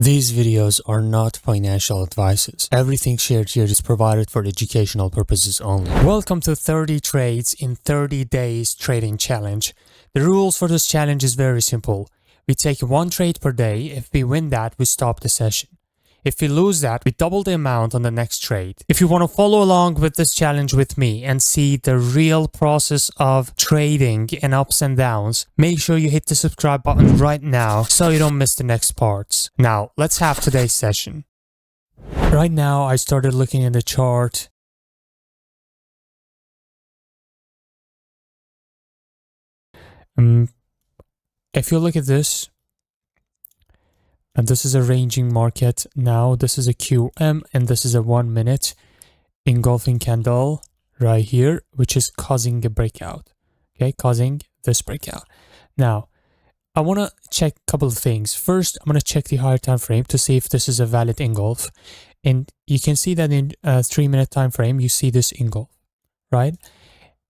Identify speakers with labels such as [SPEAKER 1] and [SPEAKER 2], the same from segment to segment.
[SPEAKER 1] These videos are not financial advices. Everything shared here is provided for educational purposes only. Welcome to 30 trades in 30 days trading challenge. The rules for this challenge is very simple. We take one trade per day. If we win that, we stop the session. If we lose that, we double the amount on the next trade. If you want to follow along with this challenge with me and see the real process of trading and ups and downs, make sure you hit the subscribe button right now so you don't miss the next parts. Now, let's have today's session. Right now, I started looking at the chart. If you look at this, and this is a ranging market. Now this is a QM and this is a 1 minute engulfing candle right here, which is causing a breakout. Okay, causing this breakout. Now, I want to check a couple of things. First, I'm going to check the higher time frame to see if this is a valid engulf. And you can see that in a 3 minute time frame, you see this engulf, right?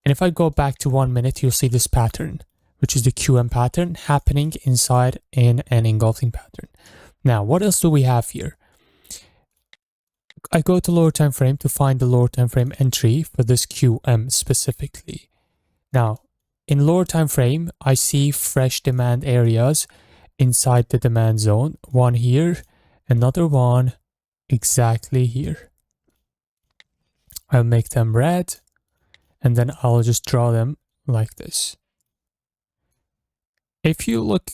[SPEAKER 1] And if I go back to 1 minute, you'll see this pattern, which is the QM pattern happening inside in an engulfing pattern. Now, what else do we have here? I go to lower time frame to find the lower time frame entry for this QM specifically. Now, in lower time frame, I see fresh demand areas inside the demand zone. One here, another one exactly here. I'll make them red, and then I'll just draw them like this. If you look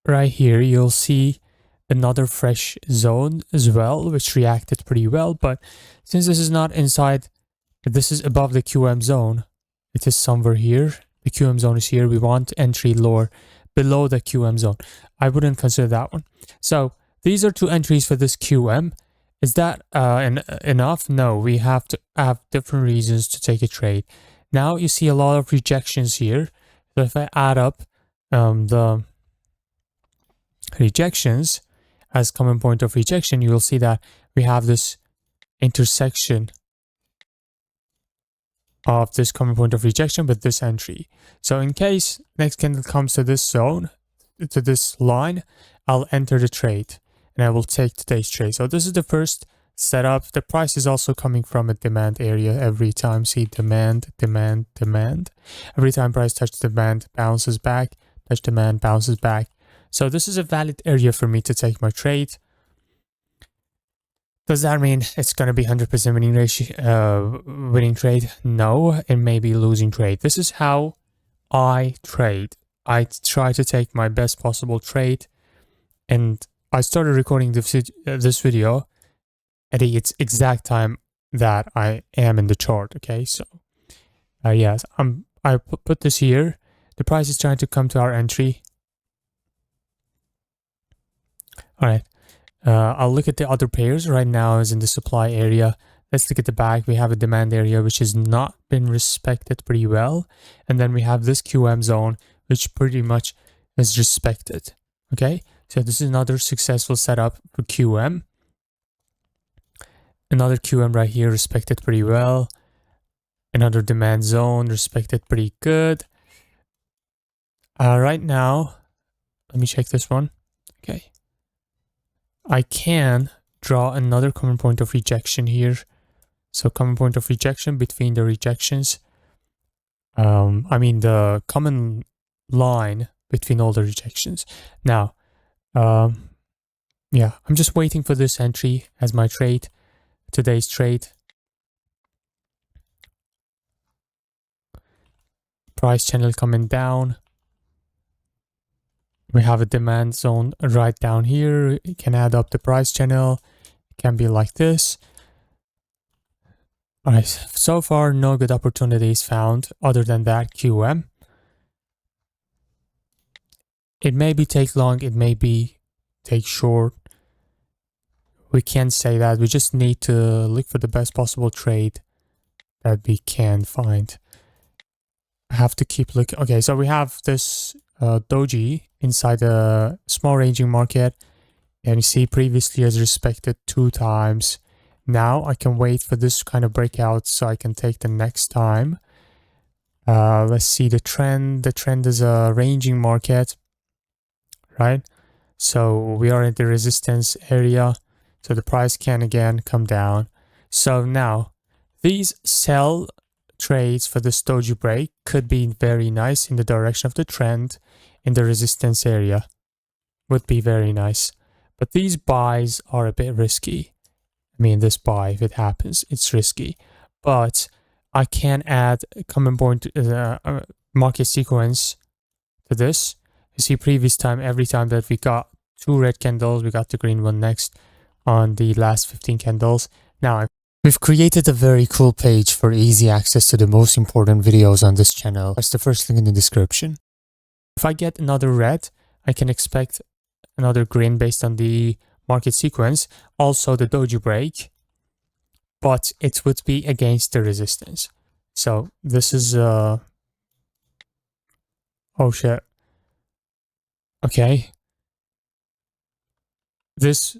[SPEAKER 1] right here, you'll see another fresh zone as well, which reacted pretty well. But since this is not inside, this is above the QM zone, it is somewhere here. The QM zone is here. We want entry lower below the QM zone. I wouldn't consider that one. So these are two entries for this QM. Is that enough? No, we have to have different reasons to take a trade. Now you see a lot of rejections here. So if I add up the rejections as common point of rejection, you will see that we have this intersection of this common point of rejection with this entry. So in case next candle comes to this zone, to this line, I'll enter the trade and I will take today's trade. So this is the first setup. The price is also coming from a demand area every time. See demand, demand, demand. Every time price touches demand, bounces back. Touch demand, bounces back. So this is a valid area for me to take my trade. Does that mean it's going to be 100% winning ratio, winning trade? No, it may be losing trade. This is how I trade. I try to take my best possible trade, and I started recording this video at its exact time that I am in the chart. Okay, so yes, I put this here. The price is trying to come to our entry. All right. I'll look at the other pairs. Right now is in the supply area. Let's look at the back. We have a demand area which has not been respected pretty well. And then we have this QM zone, which pretty much is respected. Okay. So this is another successful setup for QM. Another QM right here respected pretty well. Another demand zone respected pretty good. Right now, let me check this one. Okay. I can draw another common point of rejection here. So common point of rejection between the rejections. I mean the common line between all the rejections. Now, yeah, I'm just waiting for this entry as my trade, today's trade. Price channel coming down. We have a demand zone right down here. You can add up the price channel. It can be like this. All right, so far no good opportunities found other than that QM. It may be take long, it may be take short. We can't say that. We just need to look for the best possible trade that we can find. I have to keep looking. Okay, so we have this doji inside a small ranging market, and you see previously has respected 2 times. Now I can wait for this kind of breakout so I can take the next time. Let's see the trend. The trend is a ranging market, right? So we are in the resistance area. So the price can again come down. So now these sell trades for this doji break could be very nice in the direction of the trend in the resistance area. Would be very nice. But these buys are a bit risky. I mean, this buy, if it happens, it's risky. But I can add a common point market sequence to this. You see, previous time, every time that we got 2 red candles, we got the green one next on the last 15 candles. Now, we've created a very cool page for easy access to the most important videos on this channel. That's the first link in the description. If I get another red, I can expect another green based on the market sequence. Also the doji break, but it would be against the resistance. So this is oh shit. Okay. These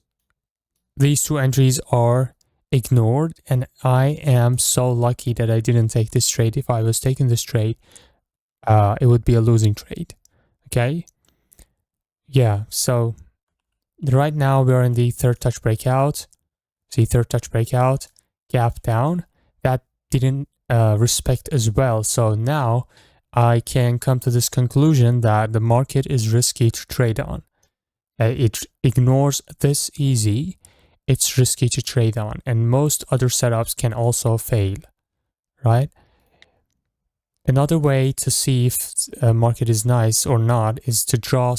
[SPEAKER 1] 2 entries are ignored, and I am so lucky that I didn't take this trade. If I was taking this trade, it would be a losing trade. Okay. Yeah, so right now we are in the third touch breakout. See, third touch breakout, gap down. That didn't respect as well. So now I can come to this conclusion that the market is risky to trade on. It ignores this easy. It's risky to trade on, and most other setups can also fail, right? Another way to see if a market is nice or not is to draw,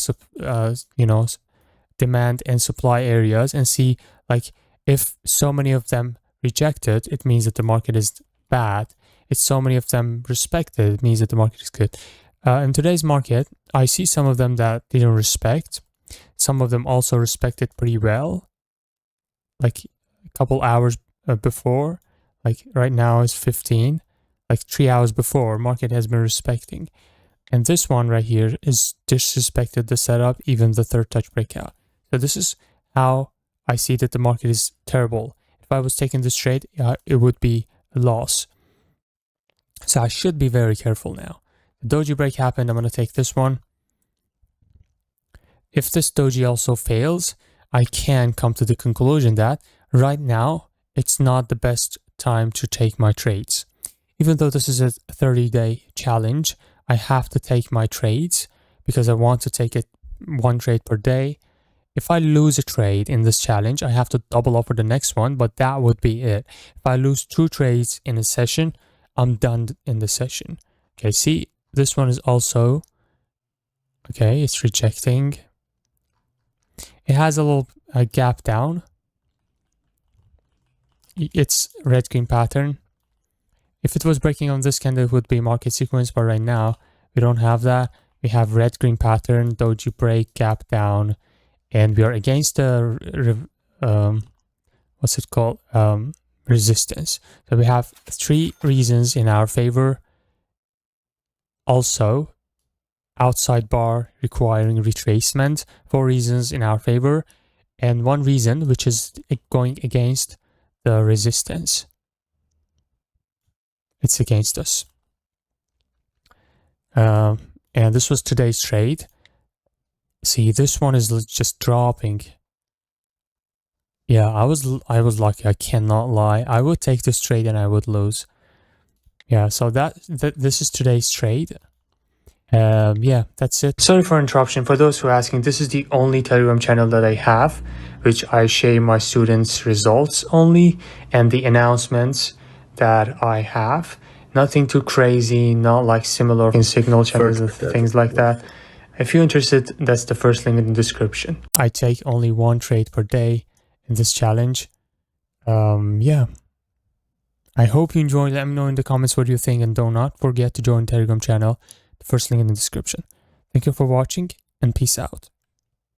[SPEAKER 1] demand and supply areas and see, like, if so many of them rejected, it means that the market is bad. If so many of them respected, it means that the market is good. In today's market, I see some of them that didn't respect. Some of them also respected pretty well, like a couple hours before. Like right now is 15, like 3 hours before, market has been respecting. And this one right here is disrespected the setup, even the third touch breakout. So this is how I see that the market is terrible. If I was taking this trade, it would be a loss. So I should be very careful now. The doji break happened. I'm going to take this one. If this doji also fails, I can come to the conclusion that right now, it's not the best time to take my trades. Even though this is a 30-day challenge, I have to take my trades because I want to take it 1 trade per day. If I lose a trade in this challenge, I have to double up for the next one, but that would be it. If I lose 2 trades in a session, I'm done in the session. Okay, see, this one is also, okay, it's rejecting. It has a little gap down. It's red-green pattern. If it was breaking on this candle, it would be market sequence, but right now, we don't have that. We have red-green pattern, doji break, gap down, and we are against the, what's it called? Resistance. So we have 3 reasons in our favor. Also, outside bar requiring retracement, 4 reasons in our favor, and 1 reason which is going against the resistance. It's against us. And this was today's trade. See, this one is just dropping. Yeah, I was lucky. I cannot lie. I would take this trade and I would lose. Yeah, so this is today's trade. Yeah, that's it. Sorry for interruption. For those who are asking, this is the only Telegram channel that I have, which I share my students' results only and the announcements that I have. Nothing too crazy, not like similar in Signal channels and things like that. If you're interested, that's the first link in the description. I take only 1 trade per day in this challenge. Yeah. I hope you enjoyed. Let me know in the comments what you think, and do not forget to join the Telegram channel. The first link in the description. Thank you for watching, and peace out.